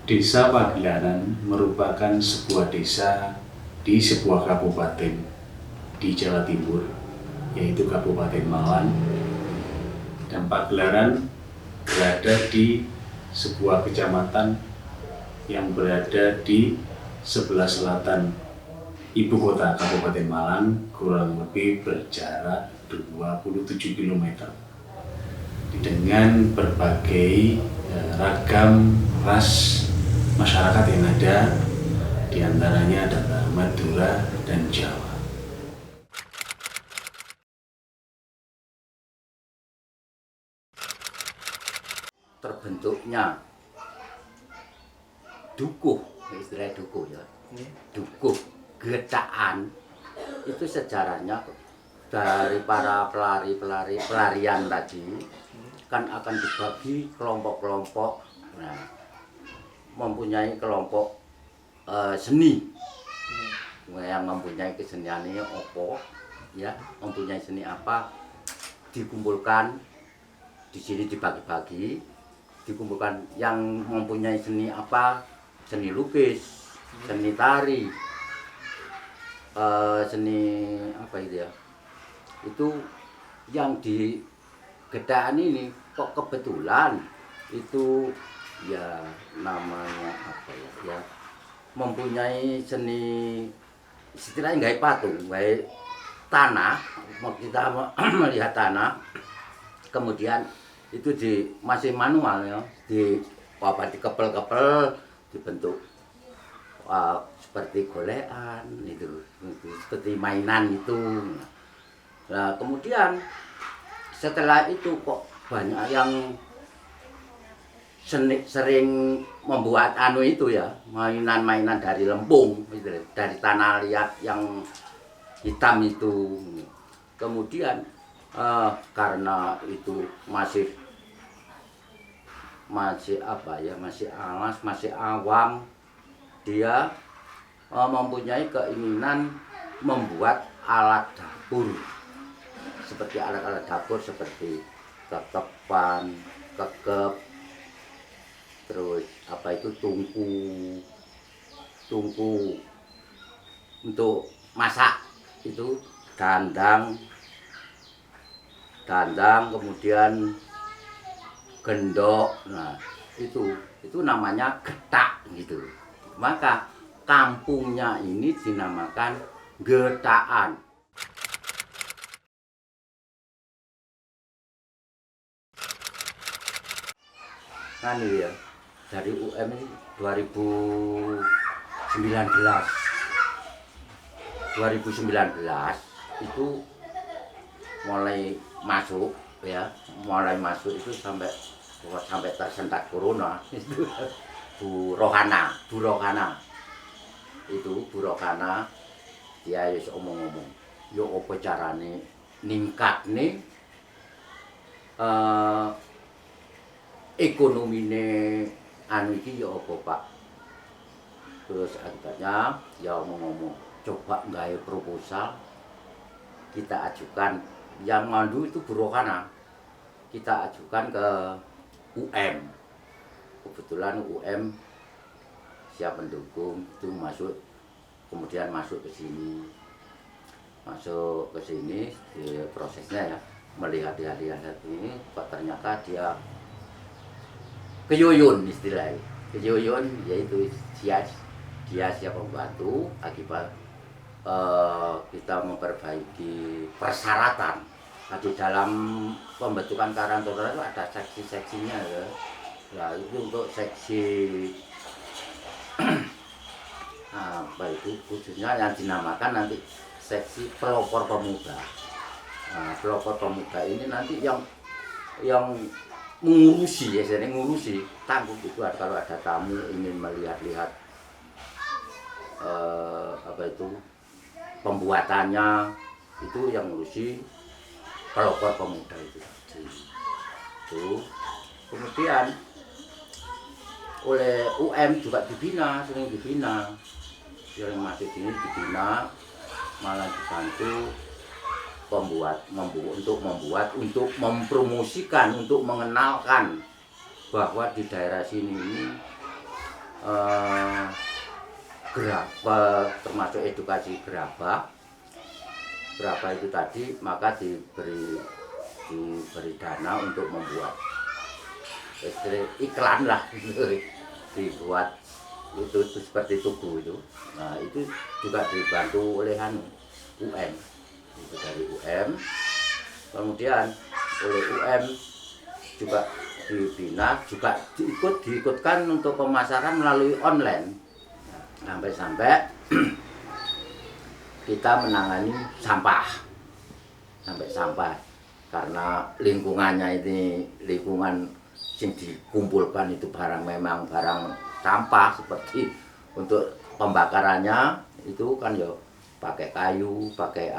Desa Pagelaran merupakan sebuah desa di sebuah kabupaten di Jawa Timur, yaitu Kabupaten Malang. Dan Pagelaran berada di sebuah kecamatan yang berada di sebelah selatan ibu kota Kabupaten Malang, kurang lebih berjarak 27 km. Dengan berbagai ragam ras masyarakat yang ada, diantaranya adalah Madura dan Jawa. Terbentuknya dukuh, istilah dukuh ya, dukuh gedaan itu sejarahnya dari para pelarian tadi kan akan dibagi kelompok-kelompok. Nah, mempunyai kelompok seni yang mempunyai keseniannya opo ya, mempunyai seni apa, dikumpulkan di sini, dibagi-bagi, dikumpulkan. Yang mempunyai seni apa, seni lukis, seni tari, seni apa itu ya, itu yang di gedaan ini kok kebetulan itu ya namanya apa ya, mempunyai seni istilahnya nggak patung, nggak tanah. Kita melihat tanah, kemudian itu masih manual ya, dikepel-kepel, dibentuk seperti golean itu seperti mainan itu. Nah, kemudian setelah itu kok banyak yang sering membuat itu ya, mainan-mainan dari lempung gitu, dari tanah liat yang hitam itu. Kemudian karena itu masih apa ya, masih alas, masih awam, dia mempunyai keinginan membuat alat dapur, seperti alat-alat dapur seperti kekepan, kekep, terus apa itu tungku untuk masak, itu dandang, kemudian gendok. Nah, itu namanya getak gitu. Maka kampungnya ini dinamakan Getaan. Kan ya, dari UM ini 2019 itu mulai masuk ya, itu sampai tersentak corona itu. Bu Rohana dia wis omong-omong, yo apa carane ningkatne ekonomine anu iki ya apa Pak. Terus akibatnya ya ngomong, coba nggawe proposal, kita ajukan. Yang mandu itu Burohana, kita ajukan ke UM. Kebetulan UM siap mendukung, itu masuk, kemudian masuk ke sini, prosesnya ya, melihat ini kok ternyata dia keyoyun, istilahnya keyoyun, yaitu dia siap membantu. Akibat kita memperbaiki persyaratan. Nah, di dalam pembentukan Karang Taruna itu ada seksi-seksinya ya. Nah, itu untuk seksi apa itu khususnya yang dinamakan nanti seksi pelopor pemuda. Nah, pelopor pemuda ini nanti yang mengurusi, ya, ngurusi tanggung itu. Kalau ada tamu ingin melihat-lihat apa itu pembuatannya, itu yang ngurusi pelopor pemuda itu. Kemudian oleh UM juga sering dibina, masih dibina, malah dibantu untuk mempromosikan, untuk mengenalkan bahwa di daerah sini ini gerabah, termasuk edukasi gerabah itu tadi, maka diberi dana untuk membuat iklan lah, dibuat itu seperti tugu itu. Nah itu juga dibantu oleh UM, itu dari UM. Kemudian oleh UM juga dibina, juga diikutkan untuk pemasaran melalui online. Sampai kita menangani sampah, sampai sampah, karena lingkungannya ini lingkungan yang dikumpulkan itu memang barang sampah, seperti untuk pembakarannya itu kan ya pakai kayu, pakai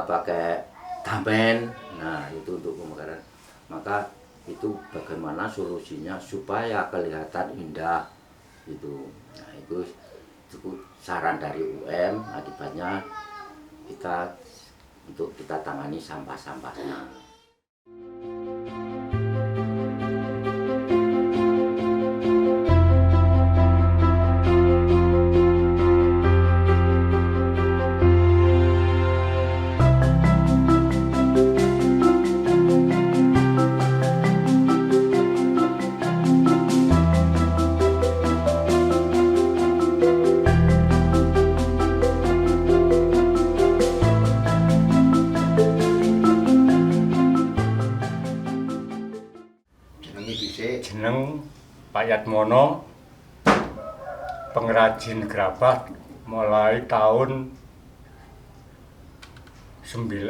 pakai damen. Nah itu untuk pembakaran. Maka itu bagaimana solusinya supaya kelihatan indah itu. Nah itu saran dari UM, akibatnya kita tangani sampah-sampahnya. Jeneng Pak Yatmono, pengrajin gerabah mulai tahun 75.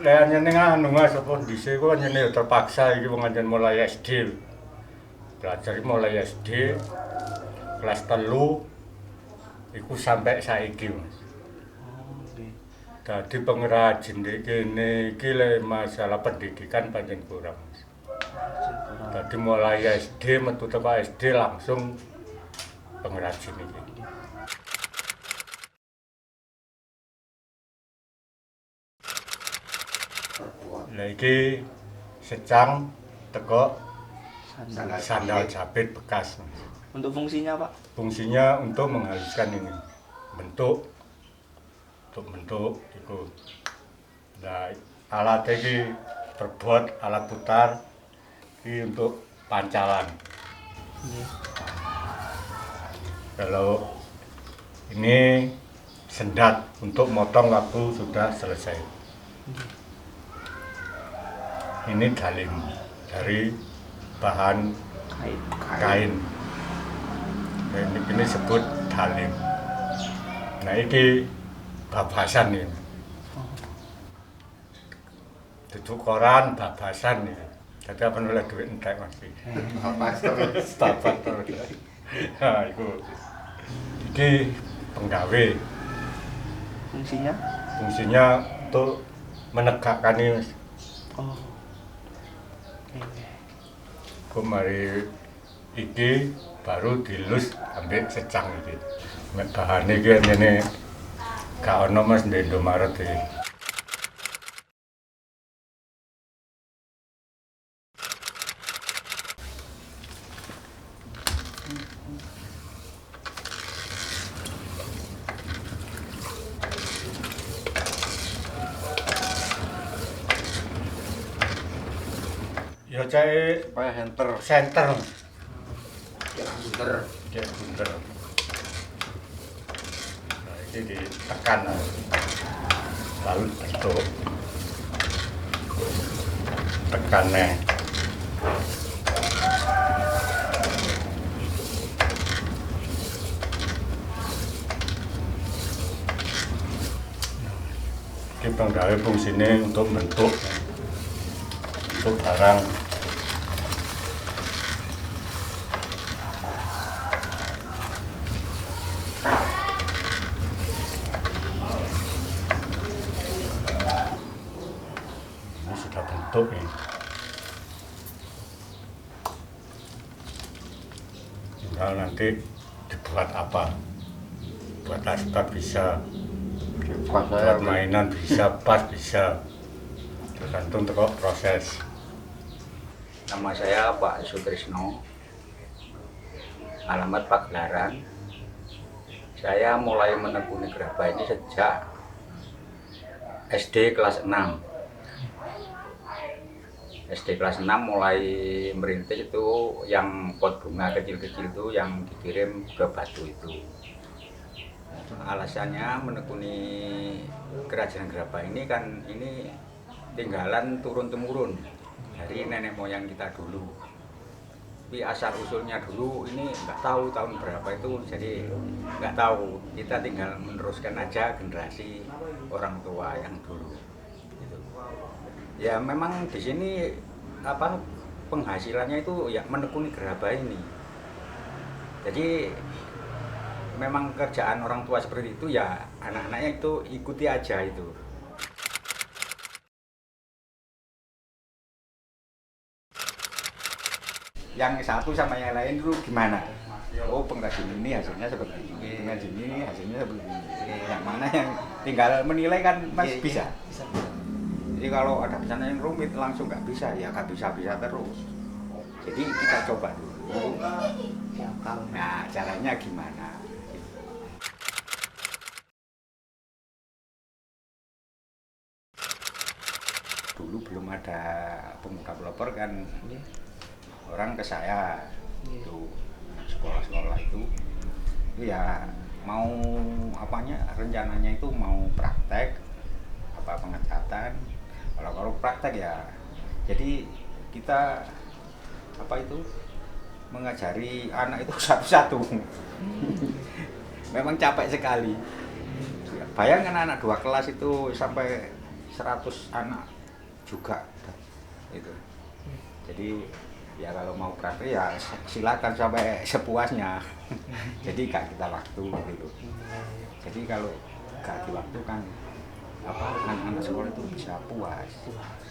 Leyane ning anu Mas, apa dhisik kok jenenge terpaksa iki wong anjen mulai SD. Belajar mulai SD kelas 3 iku sampai saiki Mas. Dadi pengrajin di kene iki masalah pendidikan pancen kurang. Dadi mulai SD metu teko SD langsung pengrajin iki. Lah iki secang teko sandal jepit bekas. Untuk fungsinya Pak? Fungsinya untuk menghaluskan ini bentuk itu. Nah, alat ini terbuat alat putar ini untuk pancalan. Kalau ini sendat untuk motong waktu sudah selesai. Ini dalim dari bahan kain. Ini disebut dalim. Nah ini babasan ini. Duduk koran babasan ini. Jadi apa oleh duit entek Mas iki. Babat terus. Nah, iki penggawe. Fungsinya untuk menegakkan ini. Oh. Kemari iki baru dilus ambil secang iki. Nek bahane iki ngene gak ono Mas ndek Indomaret iki. Ya cek center. Kayak bunter. Nah, ini ditekan lalu bentuk tekannya. Ini penggawe fungsinya untuk bentuk barang. Bentuk ini. Tinggal nanti dibuat apa? Buat asbak bisa, buat mainan bisa, pas bisa, tergantung proses. Nama saya Pak Sutrisno, alamat Pagelaran. Saya mulai menekuni gerabah ini sejak SD kelas 6. SD kelas 6 mulai merintis itu yang pot bunga kecil-kecil itu yang dikirim ke Batu itu. Alasannya menekuni kerajinan gerabah ini kan ini tinggalan turun-temurun dari nenek moyang kita dulu. Tapi asal usulnya dulu ini nggak tahu tahun berapa itu, jadi nggak tahu. Kita tinggal meneruskan aja generasi orang tua yang dulu. Gitu. Ya memang di sini apa penghasilannya itu ya menekuni gerabah ini. Jadi memang kerjaan orang tua seperti itu ya anak-anaknya itu ikuti aja itu. Yang satu sama yang lain itu gimana? Oh pengrajin ini hasilnya seperti ini, pengrajin ini hasilnya seperti ini. Yang mana yang tinggal menilai kan mas bisa. Jadi kalau ada pesanan yang rumit langsung nggak bisa, ya nggak bisa terus. Jadi kita coba dulu. Nah caranya gimana? Dulu belum ada pemuda pelopor kan. Orang ke saya itu sekolah-sekolah itu ya mau apanya rencananya itu mau praktek apa pengecatan. Kalau praktek ya jadi kita apa itu mengajari anak itu satu-satu. Memang capek sekali. Bayangkan anak 2 kelas itu sampai 100 anak juga itu. Jadi ya kalau mau praktek ya silakan sampai sepuasnya. Jadi gak kita waktu gitu. Jadi kalau gak diwaktu kan apa anak-anak sekolah itu bisa puas.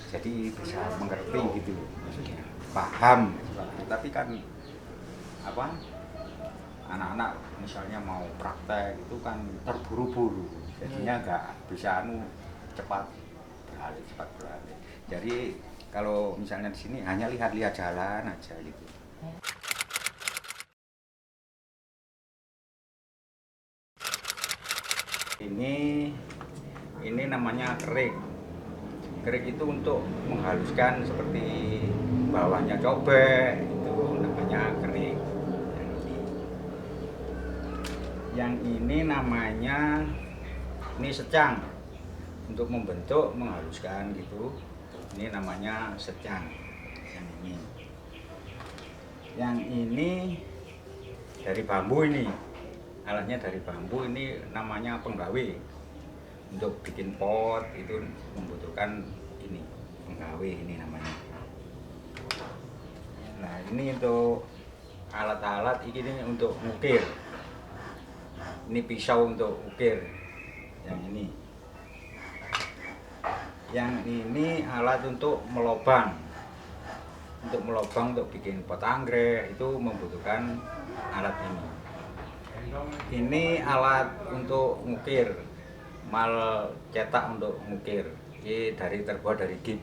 Jadi bisa mengerti gitu maksudnya. Paham. Tapi kan apa anak-anak misalnya mau praktek itu kan terburu-buru. Jadinya gak bisa cepat beralih. Jadi kalau misalnya di sini hanya lihat-lihat jalan aja gitu. Ini namanya kerik. Kerik itu untuk menghaluskan seperti bawahnya cobek, itu namanya kerik. Yang ini namanya secang untuk membentuk, menghaluskan gitu. Ini namanya secang. Yang ini dari bambu ini. Alatnya dari bambu ini namanya penggawe. Untuk bikin pot itu membutuhkan ini, penggawe ini namanya. Nah, ini untuk alat-alat ini untuk ngukir. Ini pisau untuk ukir. Yang ini. Yang ini alat untuk melobang. Untuk bikin pot anggrek itu membutuhkan alat ini. Ini alat untuk ngukir, mal cetak untuk ngukir. Ini terbuat dari gip.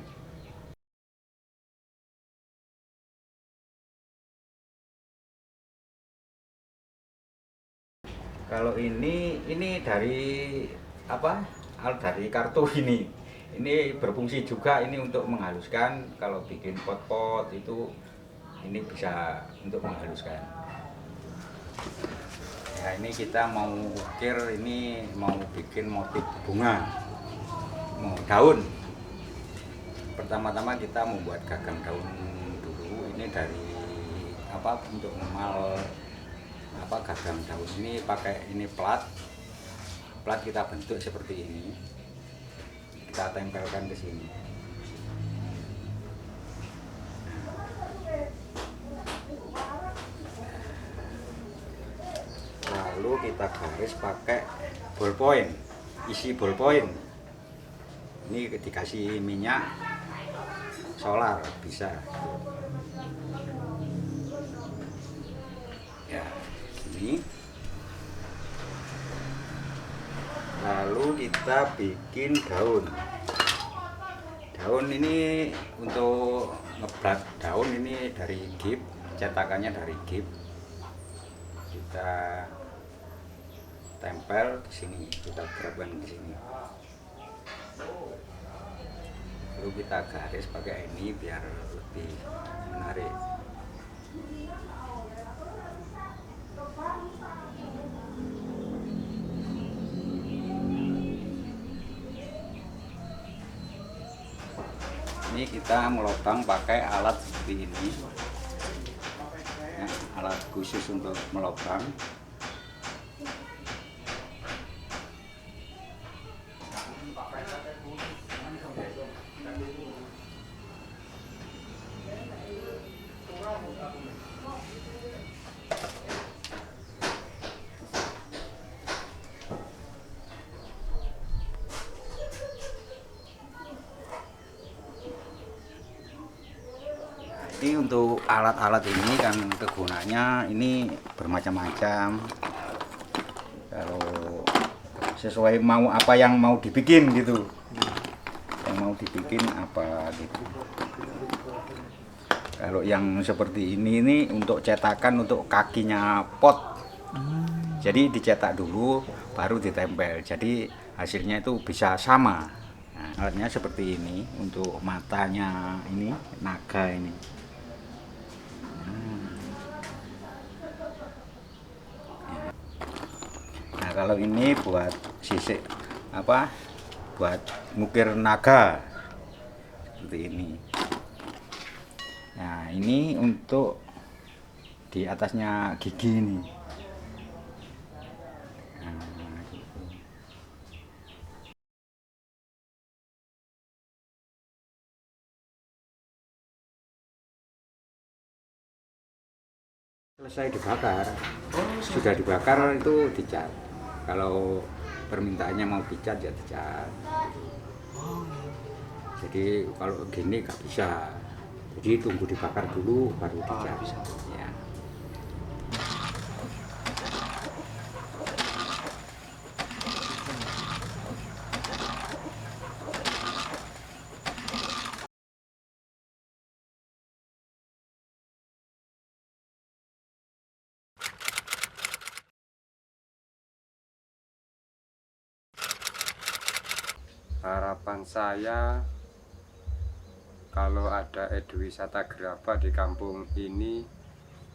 Kalau ini dari apa? Dari kartu ini. Ini berfungsi juga ini untuk menghaluskan. Kalau bikin pot-pot itu ini bisa untuk menghaluskan. Ya ini kita mau ukir, ini mau bikin motif bunga, mau daun. Pertama-tama kita membuat gagang daun dulu. Ini dari apa untuk memal apa gagang daun ini pakai ini plat kita bentuk seperti ini. Kita tempelkan ke sini. Lalu kita garis pakai ballpoint, isi ballpoint. Ini dikasih minyak solar bisa. Ya, ini. Lalu kita bikin daun. Daun ini untuk ngeblat daun ini dari gip, cetakannya dari gip. Kita tempel di sini, kita gerabkan di sini. Lalu kita garis pakai ini biar lebih menarik. Ini kita melobang pakai alat seperti ini, ya, alat khusus untuk melobang. Ini untuk alat-alat ini kan kegunaannya ini bermacam-macam. Kalau sesuai mau apa yang mau dibikin gitu, yang mau dibikin apa gitu. Kalau yang seperti ini untuk cetakan untuk kakinya pot. Jadi dicetak dulu baru ditempel. Jadi hasilnya itu bisa sama. Nah, alatnya seperti ini untuk matanya ini naga ini. Nah, kalau ini buat sisik apa? Buat ngukir naga seperti ini. Nah, ini untuk di atasnya gigi ini. Nah, gitu. Selesai dibakar, sudah dibakar itu dicat. Kalau permintaannya mau dicat ya dicat. Jadi kalau gini nggak bisa. Jadi tunggu dibakar dulu baru dicat. Ya. Harapan saya kalau ada eduwisata gerabah di kampung ini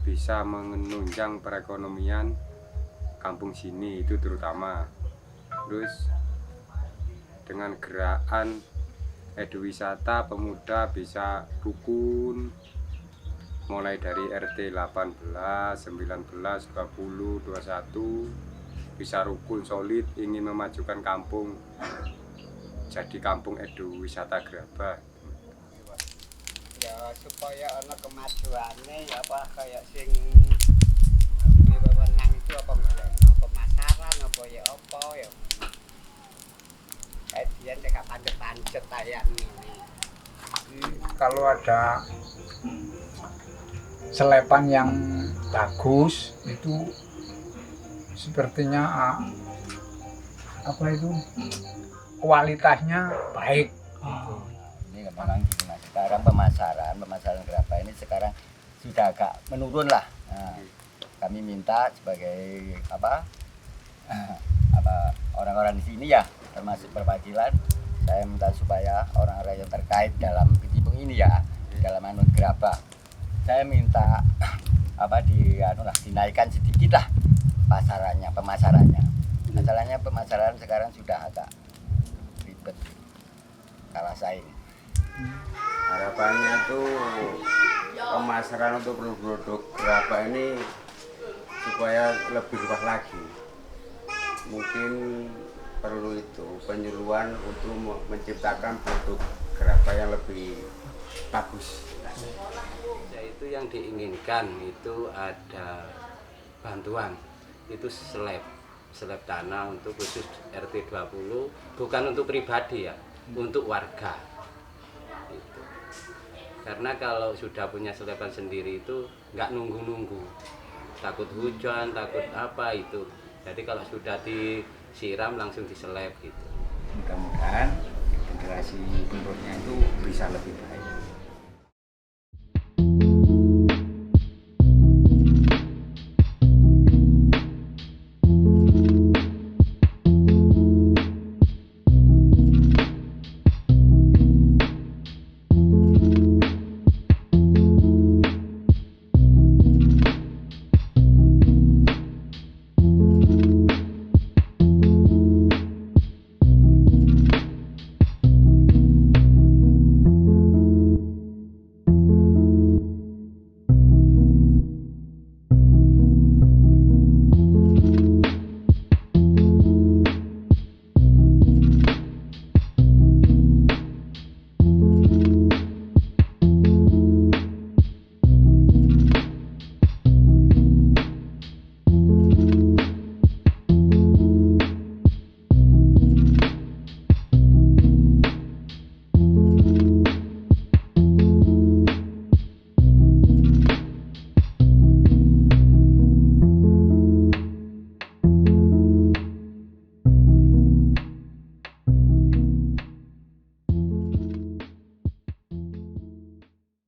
bisa menunjang perekonomian kampung sini itu terutama. Terus dengan gerakan eduwisata pemuda bisa rukun mulai dari RT 18, 19, 20, 21 bisa rukun solid ingin memajukan kampung jadi kampung eduwisata gerabah. Ya supaya ana kemajuane ya apa kayak sing wewenang itu apa pemasaran apa ya apa ya. Kayak dia cekak panjet-panjet kayak ini. Kalau ada selepan yang bagus itu sepertinya apa itu kualitasnya baik. Ini memang gimana sekarang pemasaran gerabah ini sekarang sudah agak menurun lah. Nah, kami minta sebagai orang-orang di sini ya termasuk perwakilan, saya minta supaya orang-orang yang terkait dalam kecimpung ini ya dalam gerabah, saya minta dinaikkan sedikit lah pemasarannya. Masalahnya pemasaran sekarang sudah agak ribet, kalah saing. Harapannya tuh pemasaran untuk produk gerabah ini supaya lebih luas lagi. Mungkin perlu itu penyuluhan untuk menciptakan produk gerabah yang lebih bagus. Itu yang diinginkan itu ada bantuan, itu slab tanah untuk khusus RT 20, bukan untuk pribadi ya, untuk warga. Gitu. Karena kalau sudah punya selepan sendiri itu nggak nunggu-nunggu, takut hujan, takut apa itu. Jadi kalau sudah disiram langsung diseleb gitu. Mudah-mudahan generasi berikutnya itu bisa lebih baik.